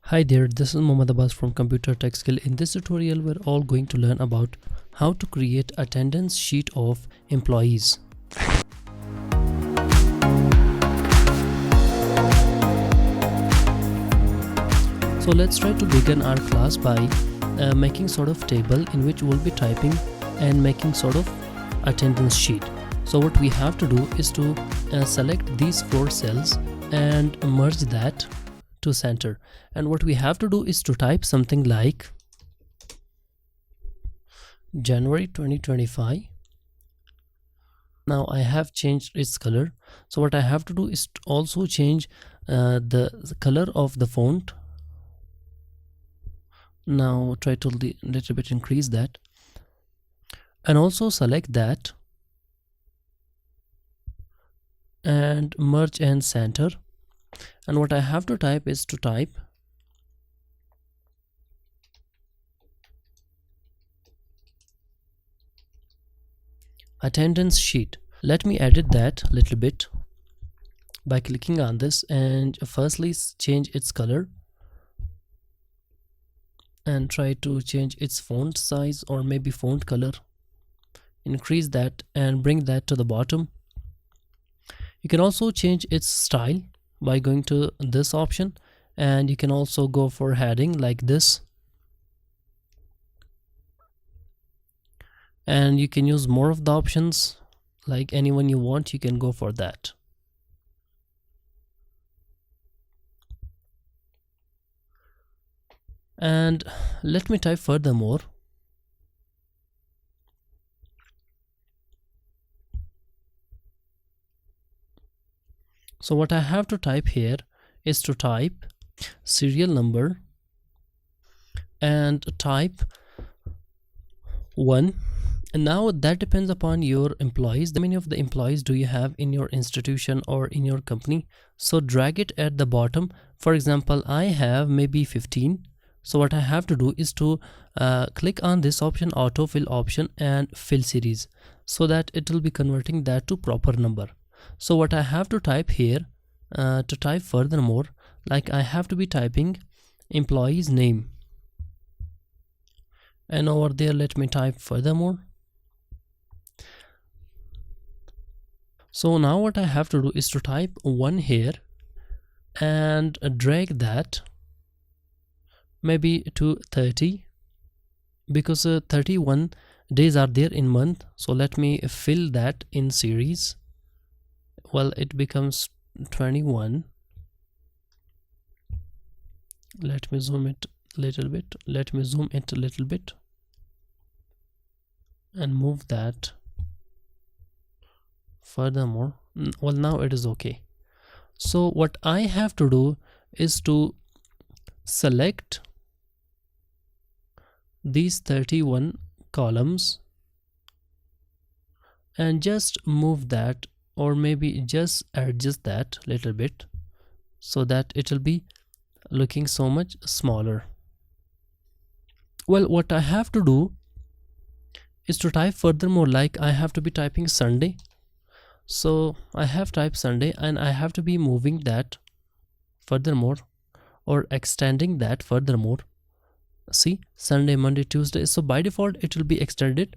Hi there, this is Mohammad Abbas from Computer Tech Skill. In this tutorial, we're all going to learn about how to create attendance sheet of employees. So let's try to begin our class by making sort of table in which we'll be typing and making sort of attendance sheet. So what we have to do is to select these 4 cells and merge that to center, and what we have to do is to type something like January 2025. Now I have changed its color, so what I have to do is to also change the color of the font. Now try to little bit increase that, and also select that and merge and center. And what I have to type is to type attendance sheet. Let me edit that a little bit by clicking on this and firstly change its color and try to change its font size or maybe font color. Increase that and bring that to the bottom. You can also change its style by going to this option, and you can also go for heading like this, and you can use more of the options like anyone you want. You can go for that. And let me type furthermore. So what I have to type here is to type serial number and type 1. And now that depends upon your employees. How many of the employees do you have in your institution or in your company? So drag it at the bottom. For example, I have maybe 15. So what I have to do is to click on this option, autofill option, and fill series, so that it will be converting that to proper number. So what I have to type here, to type furthermore, like I have to be typing employee's name, and over there let me type furthermore. So now what I have to do is to type 1 here and drag that maybe to 30, because 31 days are there in month. So let me fill that in series. Well, it becomes 21. Let me zoom it a little bit. And move that furthermore. Well, now it is okay. So what I have to do is to select these 31 columns and just move that, or maybe just adjust that a little bit so that it will be looking so much smaller. Well, what I have to do is to type furthermore, like I have to be typing Sunday. So I have typed Sunday, and I have to be moving that furthermore or extending that furthermore. See, Sunday, Monday, Tuesday. So by default it will be extended,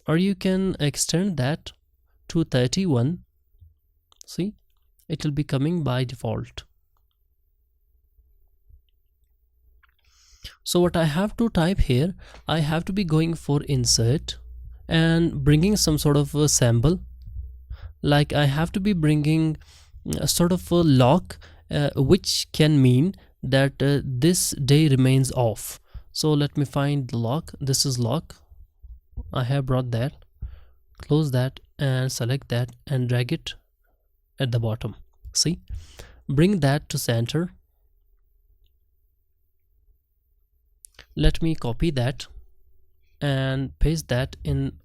or you can extend that to 31. See, it will be coming by default. So what I have to type here, I have to be going for insert and bringing some sort of a symbol, like I have to be bringing a sort of a lock, which can mean that this day remains off. So let me find the lock. This is lock. I have brought that, close that, and select that and drag it at the bottom. See, bring that to center. Let me copy that and paste that in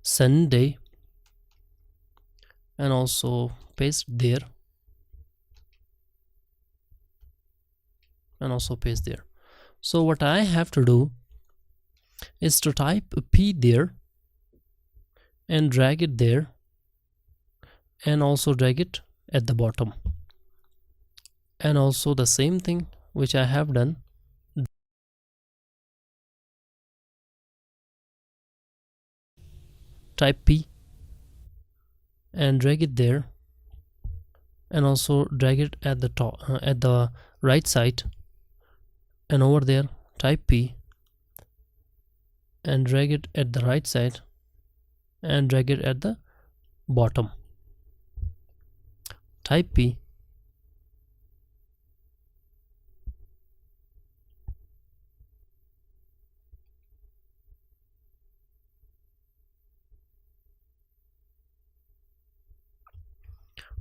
Sunday, and also paste there, and also paste there. So what I have to do is to type P there and drag it there, and also drag it at the bottom, and also the same thing which I have done, type P and drag it there, and also drag it at the top, at the right side, and over there type P and drag it at the right side and drag it at the bottom, type P,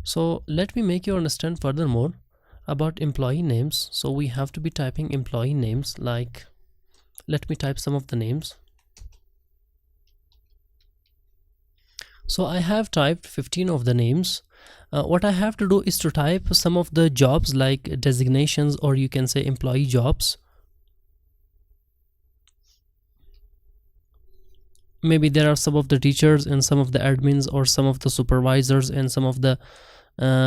so let me make you understand furthermore about employee names. So we have to be typing employee names, like let me type some of the names. So I have typed 15 of the names. What I have to do is to type some of the jobs, like designations, or you can say employee jobs. Maybe there are some of the teachers and some of the admins, or some of the supervisors and some of the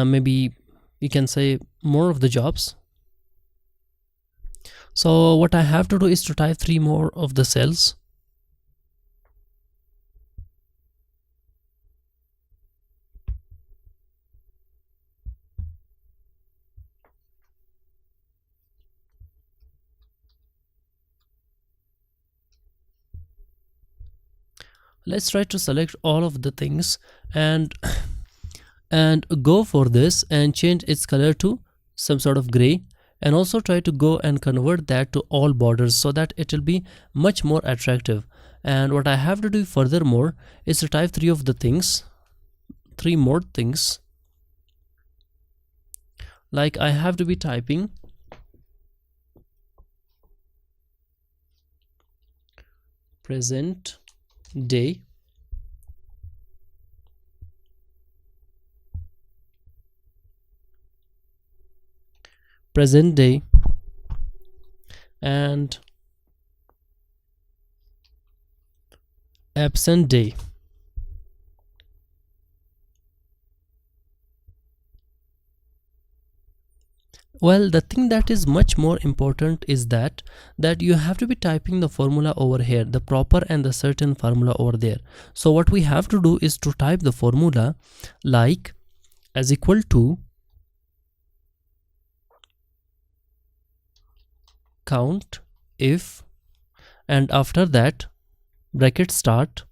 maybe you can say more of the jobs. So what I have to do is to type 3 more of the cells. Let's try to select all of the things and go for this and change its color to some sort of gray, and also try to go and convert that to all borders so that it will be much more attractive. And what I have to do furthermore is to type 3 of the things, 3 more things, like I have to be typing present day, present day, and absent day. Well, the thing that is much more important is that you have to be typing the formula over here, the proper and the certain formula over there. So what we have to do is to type the formula like as equal to count if, and after that bracket start.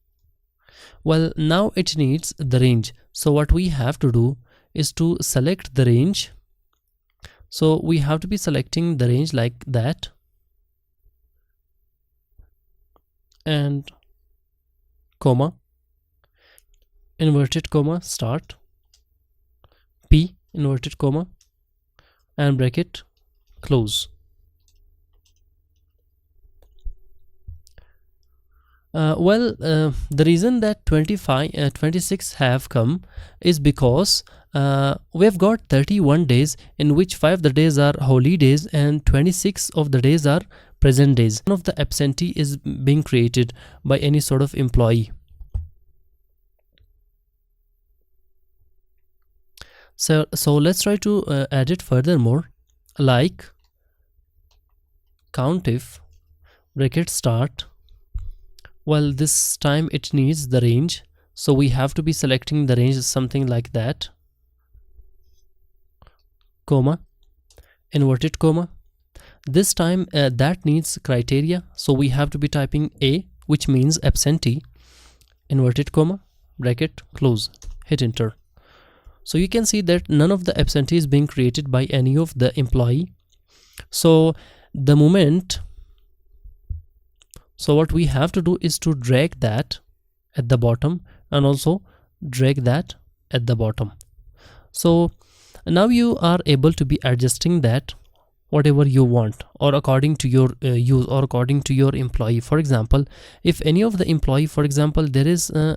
Well, now it needs the range, so what we have to do is to select the range. So we have to be selecting the range like that, and comma, inverted comma, start, P, inverted comma, and bracket close. The reason that 26 have come is because we've got 31 days, in which 5 of the days are holy days and 26 of the days are present days. None of the absentee is being created by any sort of employee. So let's try to add it furthermore, like count if, bracket start. Well, this time it needs the range, so we have to be selecting the range, something like that, comma, inverted comma. This time that needs criteria, so we have to be typing A, which means absentee, inverted comma, bracket close, hit enter. So you can see that none of the absentee is being created by any of the employee. So the moment, so what we have to do is to drag that at the bottom and also drag that at the bottom. So now you are able to be adjusting that whatever you want, or according to your use, or according to your employee. For example, if any of the employee, for example, there is an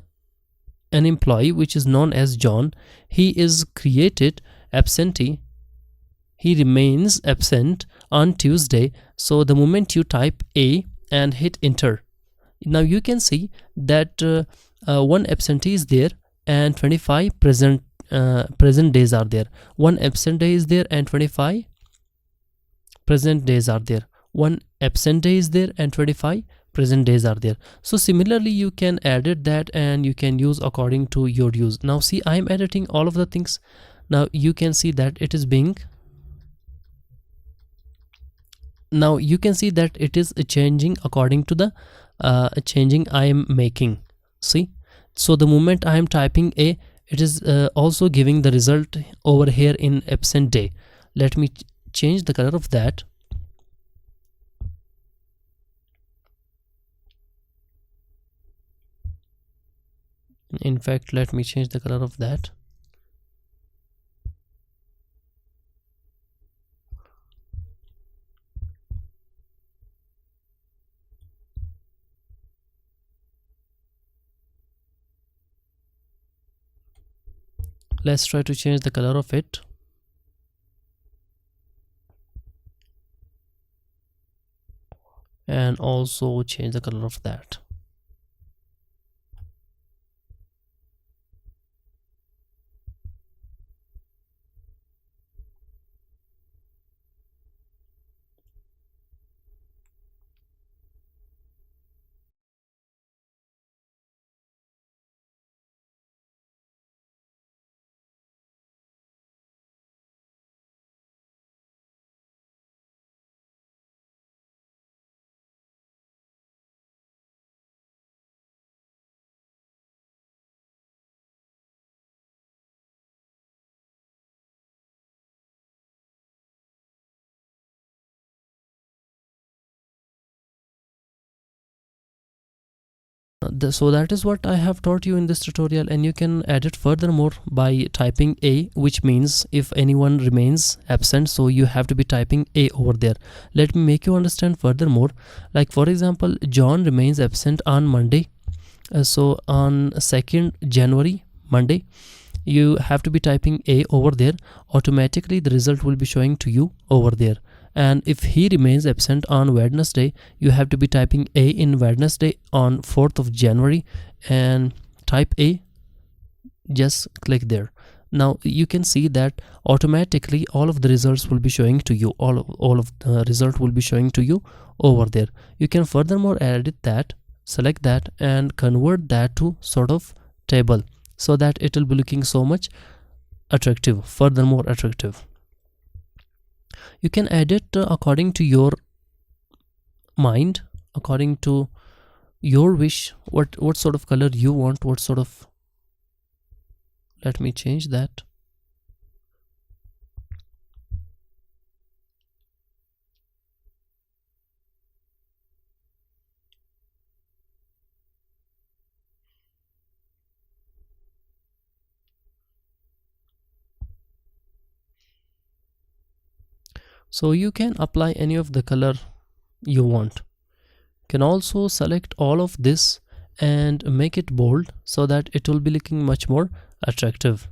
employee which is known as John, he is created absentee, he remains absent on Tuesday. So the moment you type A and hit enter, now you can see that one absentee is there and 25 present days are there. One absent day is there and 25 present days are there. One absent day is there and 25 present days are there. So similarly you can edit that and you can use according to your use. Now see, I am editing all of the things. Now you can see that it is being, now you can see that it is changing according to the changing I am making. See, so the moment I am typing a, it is also giving the result over here in absent day. Let me change the color of that. In fact, let me change the color of that. Let's try to change the color of it. And also change the color of that. So that is what I have taught you in this tutorial, and you can edit furthermore by typing a, which means if anyone remains absent, so you have to be typing a over there. Let me make you understand furthermore. Like for example, John remains absent on Monday. So on 2nd January, Monday, you have to be typing a over there. Automatically the result will be showing to you over there. And if he remains absent on Wednesday, you have to be typing a in Wednesday on 4th of January and type a, just click there. Now you can see that automatically all of the results will be showing to you, all of the result will be showing to you over there. You can furthermore edit that, select that and convert that to sort of table, so that it will be looking so much attractive, furthermore attractive. You can edit according to your mind, according to your wish, what sort of color you want, what sort of, let me change that. So you can apply any of the color you want. Can also select all of this and make it bold, so that it will be looking much more attractive.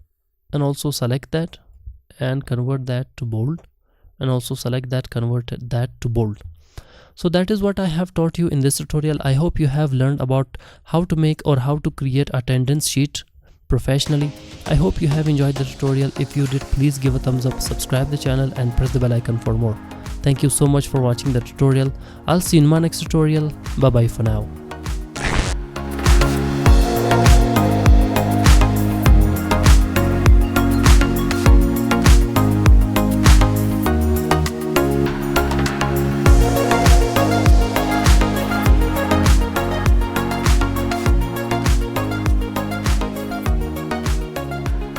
And also select that and convert that to bold, and also select that, convert that to bold. So that is what I have taught you in this tutorial. I hope you have learned about how to make or how to create attendance sheet professionally. I hope you have enjoyed the tutorial. If you did, please give a thumbs up, subscribe the channel and press the bell icon for more. Thank you so much for watching the tutorial. I'll see you in my next tutorial. Bye bye for now.